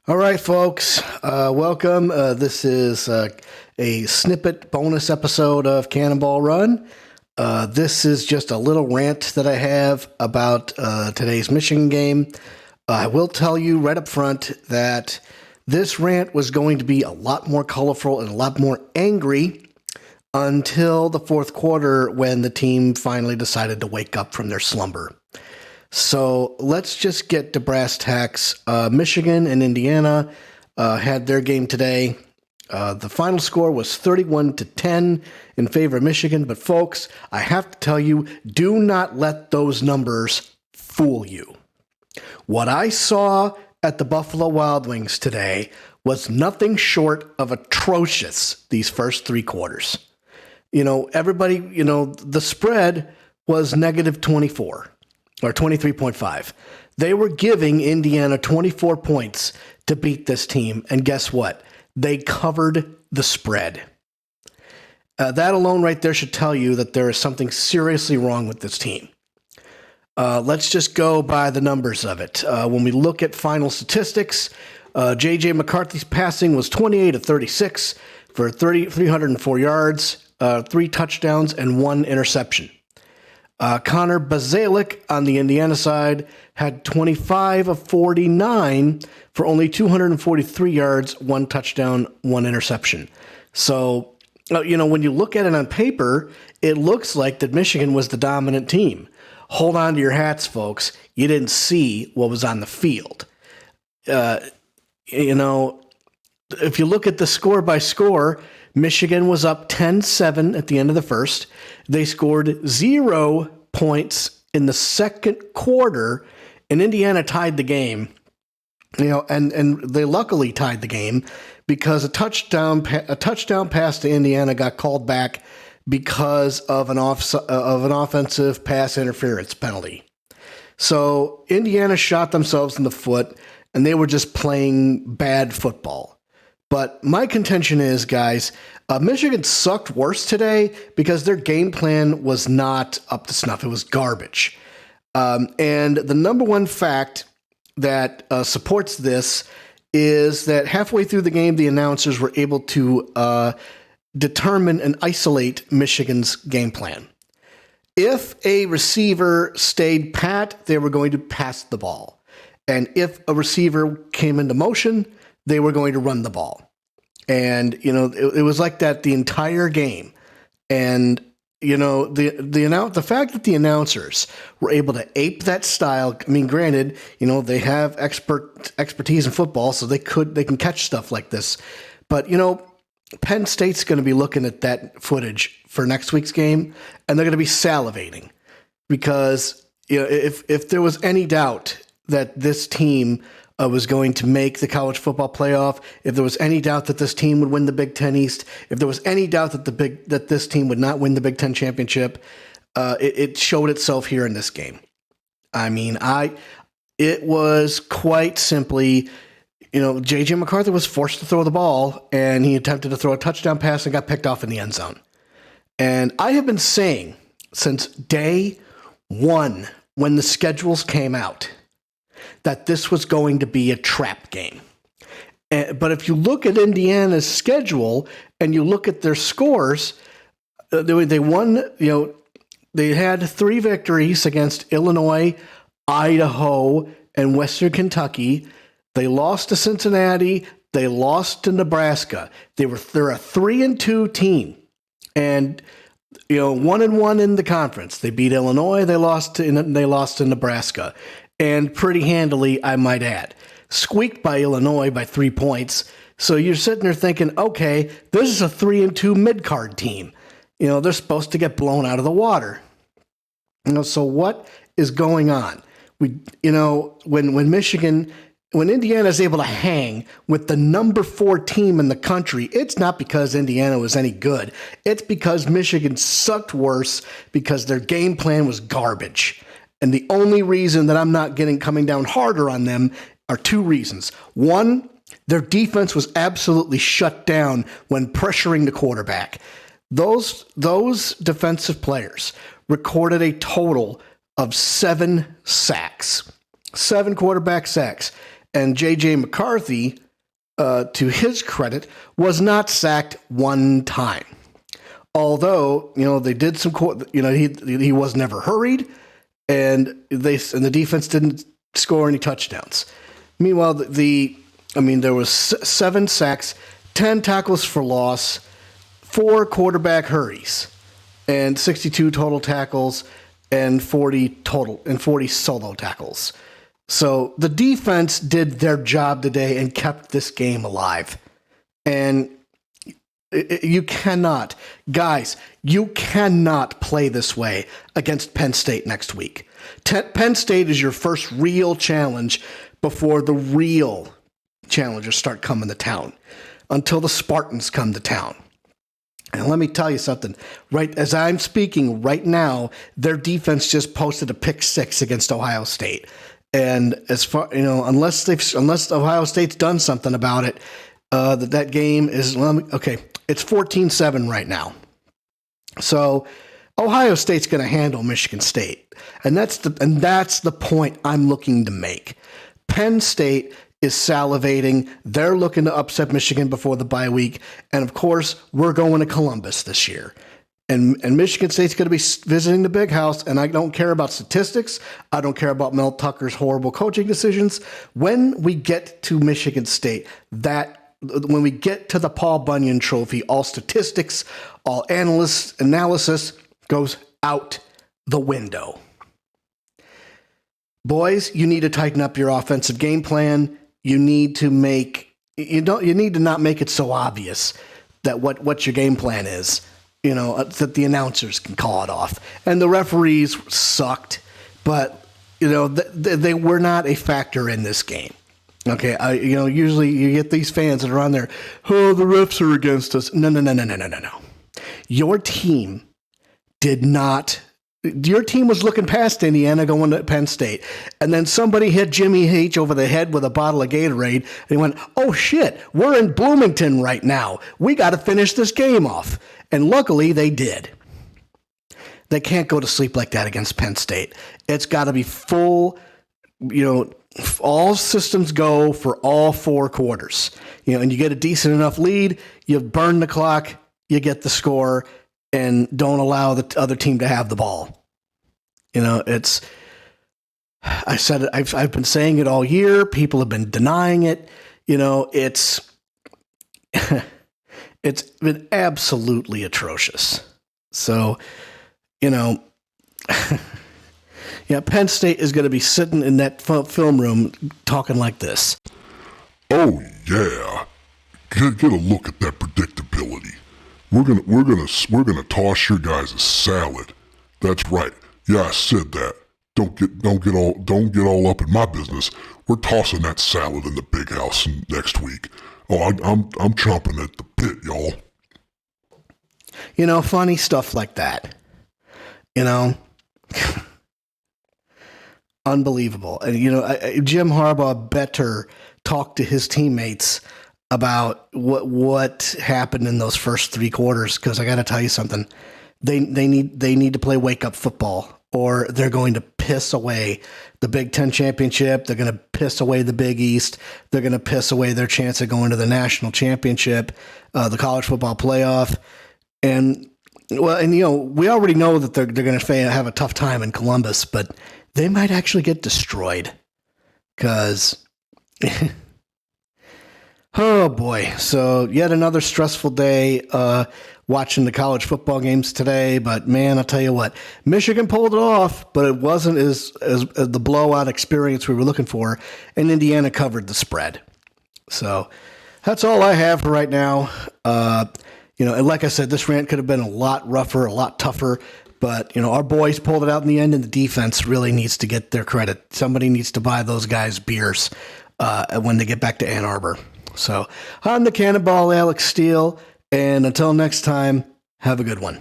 All right, folks, welcome. This is a snippet bonus episode of Cannonball Run. This is just a little rant that I have about today's Michigan game. I will tell you right up front that this rant was going to be a lot more colorful and a lot more angry until the fourth quarter when the team finally decided to wake up from their slumber. So let's just get to brass tacks. Michigan and Indiana had their game today. The final score was 31-10 in favor of Michigan. But folks, I have to tell you, do not let those numbers fool you. What I saw at the Buffalo Wild Wings today was nothing short of atrocious these first three quarters. Everybody, the spread was negative 24. Or 23.5. They were giving Indiana 24 points to beat this team, and guess what? They covered the spread. That alone right there should tell you that there is something seriously wrong with this team. Let's just go by the numbers of it. When we look at final statistics, J.J. McCarthy's passing was 28 of 36 for 304 yards, 3 touchdowns, and 1 interception. Connor Bazelak on the Indiana side had 25 of 49 for only 243 yards, 1 touchdown, 1 interception. So, when you look at it on paper, it looks like that Michigan was the dominant team. Hold on to your hats, folks. You didn't see what was on the field. If you look at the score by score, Michigan was up 10-7 at the end of the first. They scored 0 points in the second quarter, and Indiana tied the game. And they luckily tied the game because a touchdown pass to Indiana got called back because of an offensive pass interference penalty. So Indiana shot themselves in the foot, and they were just playing bad football. But my contention is, guys, Michigan sucked worse today because their game plan was not up to snuff. It was garbage. And the number one fact that supports this is that halfway through the game, the announcers were able to determine and isolate Michigan's game plan. If a receiver stayed pat, they were going to pass the ball. And if a receiver came into motion, they were going to run the ball. And, it was like that the entire game. And, the fact that the announcers were able to ape that style, I mean, granted, they have expertise in football, so they can catch stuff like this. But, Penn State's going to be looking at that footage for next week's game, and they're going to be salivating because, if there was any doubt that this team was going to make the college football playoff, if there was any doubt that this team would win the Big Ten East, if there was any doubt that this team would not win the Big Ten championship, it showed itself here in this game. I mean, it was quite simply, J.J. McCarthy was forced to throw the ball, and he attempted to throw a touchdown pass and got picked off in the end zone. And I have been saying since day one when the schedules came out that this was going to be a trap game. But if you look at Indiana's schedule and you look at their scores, they won, they had 3 victories against Illinois, Idaho, and Western Kentucky. They lost to Cincinnati. They lost to Nebraska. They're a 3-2 team. And 1-1 in the conference. They beat Illinois. They lost to Nebraska. And pretty handily, I might add. Squeaked by Illinois by 3 points. So you're sitting there thinking, okay, this is a 3-2 mid-card team. They're supposed to get blown out of the water. So what is going on? When Indiana is able to hang with the number 4 team in the country, it's not because Indiana was any good. It's because Michigan sucked worse because their game plan was garbage. And the only reason that I'm not coming down harder on them are 2 reasons. One, their defense was absolutely shut down when pressuring the quarterback. Those defensive players recorded a total of 7 sacks, 7 quarterback sacks. And J.J. McCarthy, to his credit, was not sacked one time. Although, they did some, he was never hurried, and the defense didn't score any touchdowns. Meanwhile, there was 7 sacks, 10 tackles for loss, 4 quarterback hurries, and 62 total tackles, and 40 solo tackles. So the defense did their job today and kept this game alive. And you cannot play this way against Penn State next week. Penn State is your first real challenge before the real challengers start coming to town, until the Spartans come to town. And let me tell you something. Right as I'm speaking right now, their defense just posted a pick 6 against Ohio State. And as far, unless Ohio State's done something about it, that game is, it's 14-7 right now. So Ohio State's going to handle Michigan State. And that's the point I'm looking to make. Penn State is salivating. They're looking to upset Michigan before the bye week. And of course, we're going to Columbus this year. And Michigan State's going to be visiting the Big House, and I don't care about statistics. I don't care about Mel Tucker's horrible coaching decisions. When we get to Michigan State, when we get to the Paul Bunyan Trophy, all statistics, all analysis goes out the window. Boys, you need to tighten up your offensive game plan. You need to not make it so obvious that what your game plan is. That the announcers can call it off. And the referees sucked, but, they were not a factor in this game. Okay, usually you get these fans that are on there, oh, the refs are against us. No. Your team was looking past Indiana going to Penn State. And then somebody hit Jimmy H over the head with a bottle of Gatorade. And he went, oh, shit, we're in Bloomington right now. We got to finish this game off. And luckily, they did. They can't go to sleep like that against Penn State. It's got to be full, all systems go for all 4 quarters. And you get a decent enough lead, you burn the clock, you get the score, and don't allow the other team to have the ball. I've said it, I've been saying it all year. People have been denying it. It's it's been absolutely atrocious. So, Penn State is going to be sitting in that film room talking like this. Oh yeah, get a look at that predictability. We're gonna toss your guys a salad. That's right. Yeah, I said that. Don't get all up in my business. We're tossing that salad in the Big House next week. Oh, I'm chomping at the bit, y'all. Funny stuff like that. Unbelievable. And, Jim Harbaugh better talk to his teammates about what happened in those first 3 quarters, because I got to tell you something. They need to play wake-up football, or they're going to piss away the Big Ten championship. They're going to piss away the Big East. They're going to piss away their chance of going to the national championship, the college football playoff. And we already know that they're going to have a tough time in Columbus, but they might actually get destroyed because, oh boy. So yet another stressful day watching the college football games today. But man, I'll tell you what, Michigan pulled it off, but it wasn't as the blowout experience we were looking for, and Indiana covered the spread. So that's all I have for right now. And like I said, this rant could have been a lot rougher, a lot tougher, but, our boys pulled it out in the end, and the defense really needs to get their credit. Somebody needs to buy those guys beers when they get back to Ann Arbor. So I'm the Cannonball Alex Steele, and until next time, have a good one.